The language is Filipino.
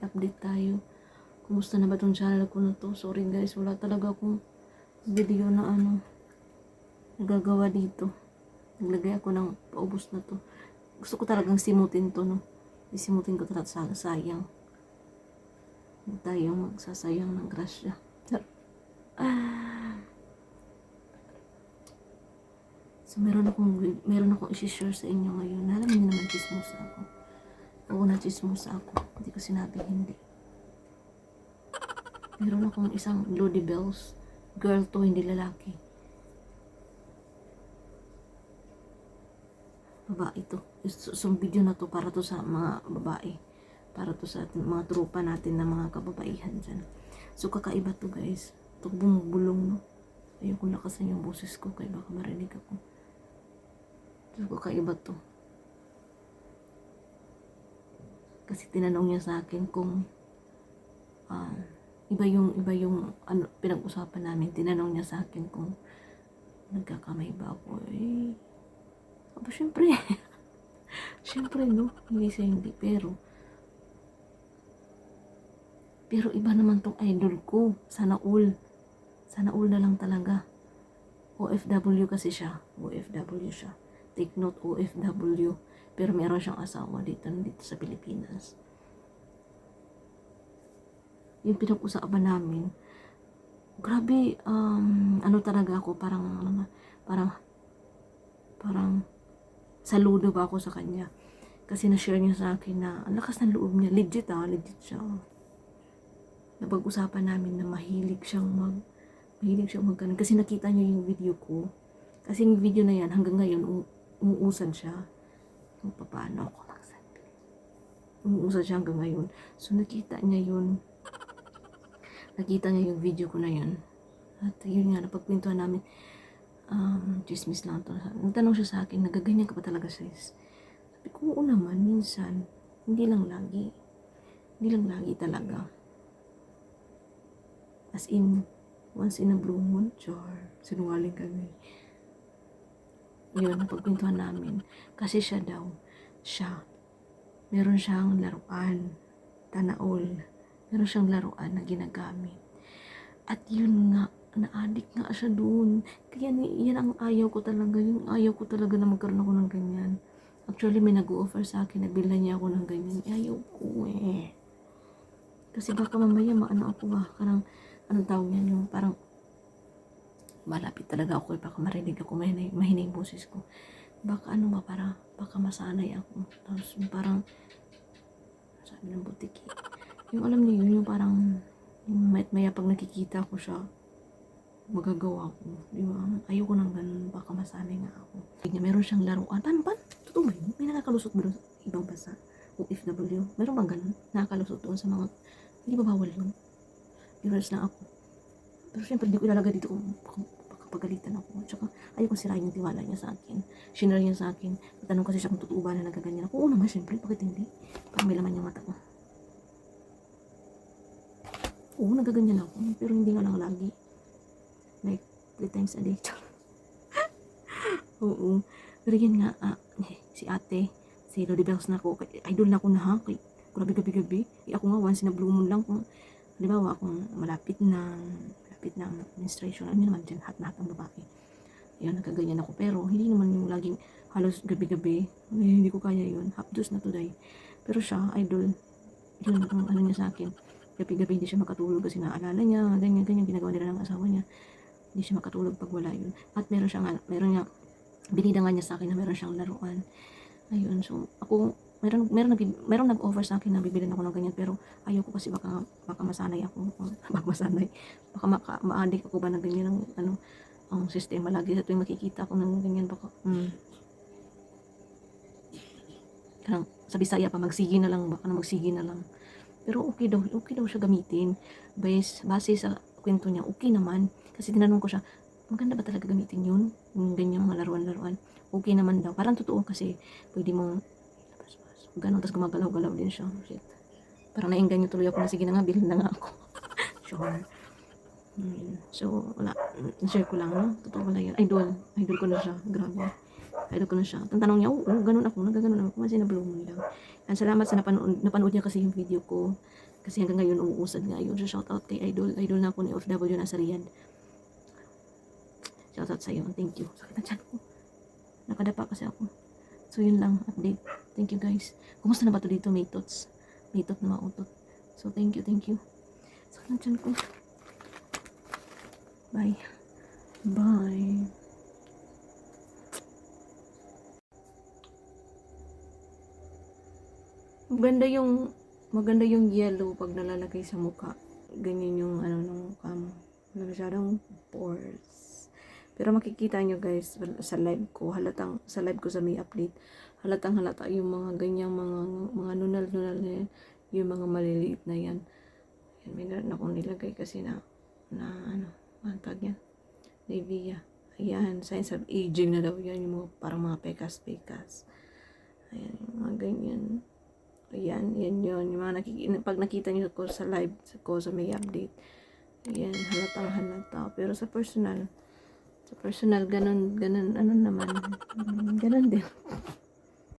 update tayo. Kumusta na ba tong channel ko na to? Sorry guys, wala talaga akong video na nagagawa dito. Naglagay ako ng paubos na to. Gusto ko talagang simutin to, no? Isimutin ko talaga, sayang. Hindi tayo magsasayang ng grasya. So, meron akong isi-share sa inyo ngayon. Alam niyo naman, chismosa ako. Oo, na-chismosa ako. Hindi ko sinabing hindi. Meron akong isang Lodi Bells. Girl to, hindi lalaki. Babae to. So, video na to para to sa mga babae. Para to sa ating, mga tropa natin na mga kababaihan dyan. So, kakaiba to guys. Ito bumubulong, no? Ayoko lakasan yung boses ko kaya baka marinig ako. So, kakaiba to. Kasi tinanong niya sa akin kung iba yung pinag-usapan namin. Tinanong niya sa akin kung nagkakamay ba ako. Syempre. Syempre, no? Hindi sa hindi. Pero iba naman tong idol ko. Sana all na lang talaga. OFW kasi siya. OFW siya. Take note, OFW. Pero meron siyang asawa dito sa Pilipinas. Yung pinag-usapan namin, grabe, talaga ako, parang saludo ba ako sa kanya. Kasi na-share niya sa akin na, ang lakas ng loob niya, legit siya. Napag-usapan namin na mahilig siyang magkanan. Kasi nakita niyo yung video ko. Kasi yung video na yan, hanggang ngayon, umuusad siya. Kung paano ako magsabi. Umuusad siya hanggang ngayon. So, nakita niya yung video ko na yun. At yun nga, napagpintuan namin, chismis lang to. Nagtanong siya sa akin, nagaganyan ka pa talaga sis? Sabi ko, oo naman, minsan. Hindi lang lagi talaga. As in, once in a blue moon, char, sinungaling kami. Yun, napagpintuan namin. Kasi meron siyang laruan, tanaol. Meron siyang laruan na ginagamit. At yun nga, na-addict nga siya dun. Kaya yan ang ayaw ko talaga. Yung ayaw ko talaga na magkaroon ako ng ganyan. Actually, may nag-offer sa akin na bilhan niya ako ng ganyan. Ayaw ko Kasi baka mamaya maano ako Parang, anong tawag yan? Yung parang, malapit talaga ako baka marinig ako, mahina yung boses ko. Baka baka masanay ako. Tapos parang, sabi ng butiki. Yung alam niyo yun, yung parang maya pag nakikita ko siya, magagawa ko. Di ba? Ayoko nang ganun. Baka masanay nga ako. Meron siyang laruan. Paano ba? Totoo ba yun? May nakakalusot ba sa ibang bansa? OFW? Meron bang ganun? Nakakalusot doon sa mga... Hindi ba bawal yun? Viewers na ako. Pero syempre, di ko ilalagay dito kung baka pagalitan ako. Tsaka, ayoko sirain yung tiwala niya sa akin. Shinare niya sa akin. Tanong kasi siya kung totoo ba na nagaganyan ako. Oo naman, syempre. Bakit hindi? Parang may laman yung mata ko. Oo, nagaganyan ako. Pero hindi nga lang lagi. Like, 3 times a day. Oo. Pero yan nga, si ate, si Lodi Bells na ako. Idol na ako na grabe gabi-gabi. Ako nga, once in a blue moon lang. Kung, halimbawa, kung malapit na menstruation. Ano naman dyan, hat ang babae. Ayun, nagkaganyan ako. Pero, hindi naman yung laging halos gabi-gabi. Hindi ko kaya yun. Half dose na today. Pero siya, idol. Yun, ang ano niya sa akin. Gabi-gabi hindi siya makatulog kasi naalala niya, ganyan, ginagawa nila ng asawa niya. Hindi siya makatulog pag wala yun. At meron niya, binida nga niya sa akin na meron siyang laruan. Ayun, so, ako, meron nag-offer sa akin na bibilin ako ng ganyan, pero ayoko kasi baka masanay ako. Baka ma-addict ako ba ng ganyan ang sistema lagi sa tuwing makikita ako ng ganyan, baka, parang, sa Bisaya pa, magsigi na lang. Pero okay daw siya gamitin. Base sa kwento niya, okay naman. Kasi tinanong ko siya, maganda ba talaga gamitin yun? Yung ganyang mga laruan. Okay naman daw. Parang totoo kasi pwede mong ganun, tapos gumagalaw-galaw din siya. Shit. Parang nainggan niyo tuloy ako na sige na nga, bilhin na nga ako. Sure. So, wala. Share ko lang, no? Totoo pala yun. Idol ko na siya. Grabe. Idol ko na siya. Ang tanong niya, ganun ako. Nagaganon ako. Kasi na-blow mo lang. And salamat sa napanood niya kasi yung video ko. Kasi hanggang ngayon umuusad nga yun. So, shoutout kay Idol. Idol na ako ni OFW nasa Riyadh. Shoutout sa'yo. Thank you. Sakit na tiyan ko. Nakadapa kasi ako. So, yun lang. Update. Thank you guys. Kumusta na ba to dito? May tots. May tot na mautot. So, thank you. Thank you. Sakit na tiyan ko. Bye. Bye. Maganda yung yellow pag nalalagay sa mukha. Ganyan yung ano ng mukha mo. Wala masyadong pores. Pero makikita nyo guys sa live ko, sa live ko sa may update, halatang halata yung mga ganyang mga nunal-nunal na yan, yung mga maliliit na yan. Yan, may naran akong nilagay kasi na ano, tag yan, Nivea. Ayan, signs of aging na daw yan, yung mga parang mga pekas-pekas. Ayan, yung mga ganyan. Ayan, yan yun. Yung mga pag nakita nyo ko sa live ko sa may update, ayan, halatang halata. Pero sa personal, ganun, ano naman, ganun din.